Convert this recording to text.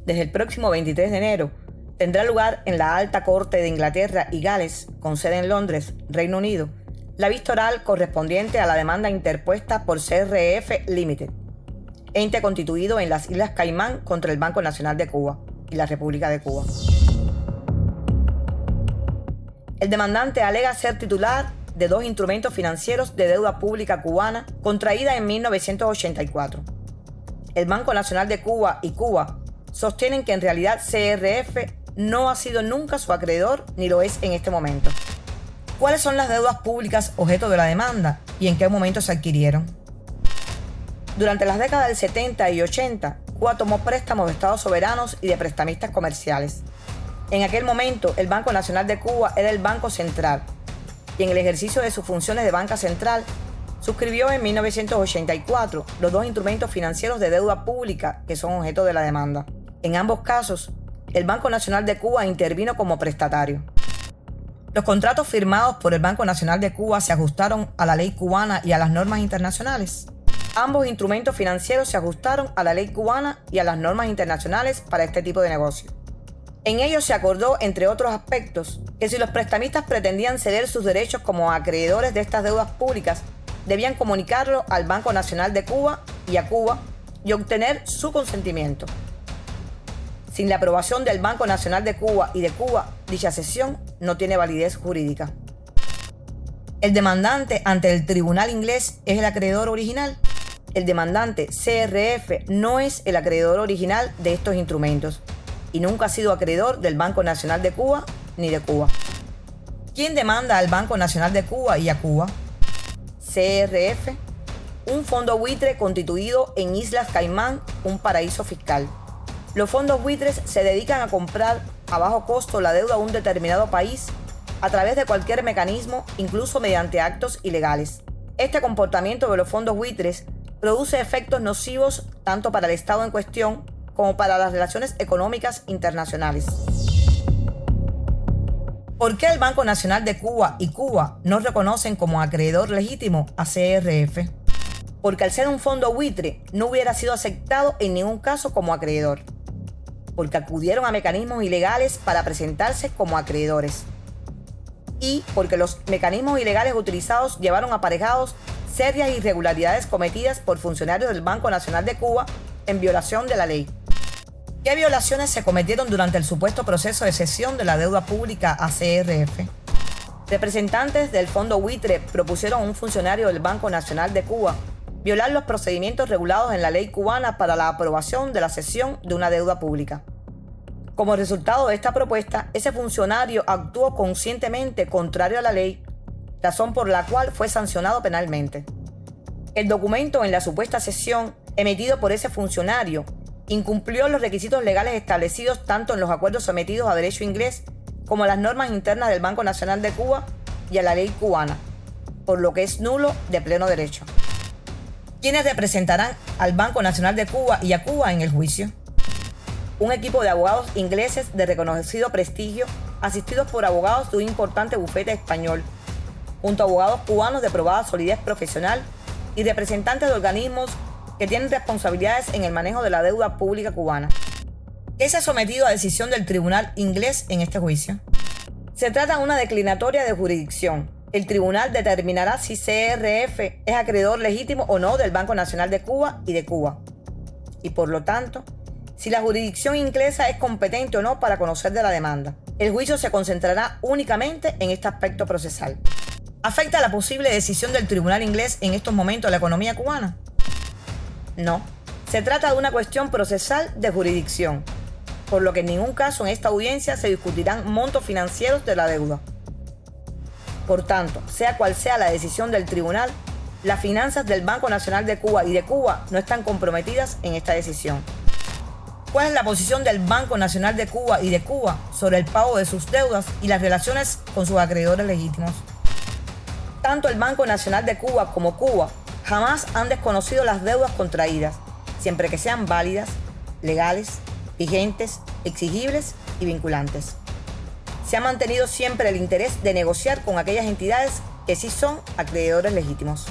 desde el próximo 23 de enero, tendrá lugar en la Alta Corte de Inglaterra y Gales, con sede en Londres, Reino Unido, la vista oral correspondiente a la demanda interpuesta por CRF Limited, ente constituido en las Islas Caimán contra el Banco Nacional de Cuba y la República de Cuba. El demandante alega ser titular de dos instrumentos financieros de deuda pública cubana contraída en 1984. El Banco Nacional de Cuba y Cuba sostienen que en realidad CRF no ha sido nunca su acreedor ni lo es en este momento. ¿Cuáles son las deudas públicas objeto de la demanda y en qué momento se adquirieron? Durante las décadas del 70 y 80, Cuba tomó préstamos de estados soberanos y de prestamistas comerciales. En aquel momento, el Banco Nacional de Cuba era el Banco Central y en el ejercicio de sus funciones de banca central, suscribió en 1984 los dos instrumentos financieros de deuda pública que son objeto de la demanda. En ambos casos, el Banco Nacional de Cuba intervino como prestatario. Los contratos firmados por el Banco Nacional de Cuba se ajustaron a la ley cubana y a las normas internacionales. Ambos instrumentos financieros se ajustaron a la ley cubana y a las normas internacionales para este tipo de negocio. En ellos se acordó, entre otros aspectos, que si los prestamistas pretendían ceder sus derechos como acreedores de estas deudas públicas, debían comunicarlo al Banco Nacional de Cuba y obtener su consentimiento. Sin la aprobación del Banco Nacional de Cuba y de Cuba, dicha cesión no tiene validez jurídica. El demandante ante el tribunal inglés es el acreedor original. El demandante CRF no es el acreedor original de estos instrumentos y nunca ha sido acreedor del Banco Nacional de Cuba ni de Cuba. ¿Quién demanda al Banco Nacional de Cuba y a Cuba? CRF, un fondo buitre constituido en Islas Caimán, un paraíso fiscal. Los fondos buitres se dedican a comprar a bajo costo la deuda de un determinado país a través de cualquier mecanismo, incluso mediante actos ilegales. Este comportamiento de los fondos buitres produce efectos nocivos tanto para el Estado en cuestión como para las relaciones económicas internacionales. ¿Por qué el Banco Nacional de Cuba y Cuba no reconocen como acreedor legítimo a CRF? Porque al ser un fondo buitre no hubiera sido aceptado en ningún caso como acreedor. Porque acudieron a mecanismos ilegales para presentarse como acreedores. Y porque los mecanismos ilegales utilizados llevaron aparejados serias irregularidades cometidas por funcionarios del Banco Nacional de Cuba en violación de la ley. ¿Qué violaciones se cometieron durante el supuesto proceso de cesión de la deuda pública a CRF? Representantes del fondo buitre propusieron a un funcionario del Banco Nacional de Cuba violar los procedimientos regulados en la ley cubana para la aprobación de la cesión de una deuda pública. Como resultado de esta propuesta, ese funcionario actuó conscientemente contrario a la ley, razón por la cual fue sancionado penalmente. El documento en la supuesta cesión emitido por ese funcionario incumplió los requisitos legales establecidos tanto en los acuerdos sometidos a derecho inglés como a las normas internas del Banco Nacional de Cuba y a la ley cubana, por lo que es nulo de pleno derecho. ¿Quiénes representarán al Banco Nacional de Cuba y a Cuba en el juicio? Un equipo de abogados ingleses de reconocido prestigio, asistidos por abogados de un importante bufete español, junto a abogados cubanos de probada solidez profesional y representantes de organismos que tienen responsabilidades en el manejo de la deuda pública cubana. ¿Qué se ha sometido a decisión del tribunal inglés en este juicio? Se trata de una declinatoria de jurisdicción. El tribunal determinará si CRF es acreedor legítimo o no del Banco Nacional de Cuba y de Cuba. Y por lo tanto, si la jurisdicción inglesa es competente o no para conocer de la demanda. El juicio se concentrará únicamente en este aspecto procesal. ¿Afecta la posible decisión del tribunal inglés en estos momentos a la economía cubana? No. Se trata de una cuestión procesal de jurisdicción, por lo que en ningún caso en esta audiencia se discutirán montos financieros de la deuda. Por tanto, sea cual sea la decisión del tribunal, las finanzas del Banco Nacional de Cuba y de Cuba no están comprometidas en esta decisión. ¿Cuál es la posición del Banco Nacional de Cuba y de Cuba sobre el pago de sus deudas y las relaciones con sus acreedores legítimos? Tanto el Banco Nacional de Cuba como Cuba jamás han desconocido las deudas contraídas, siempre que sean válidas, legales, vigentes, exigibles y vinculantes. Se ha mantenido siempre el interés de negociar con aquellas entidades que sí son acreedores legítimos.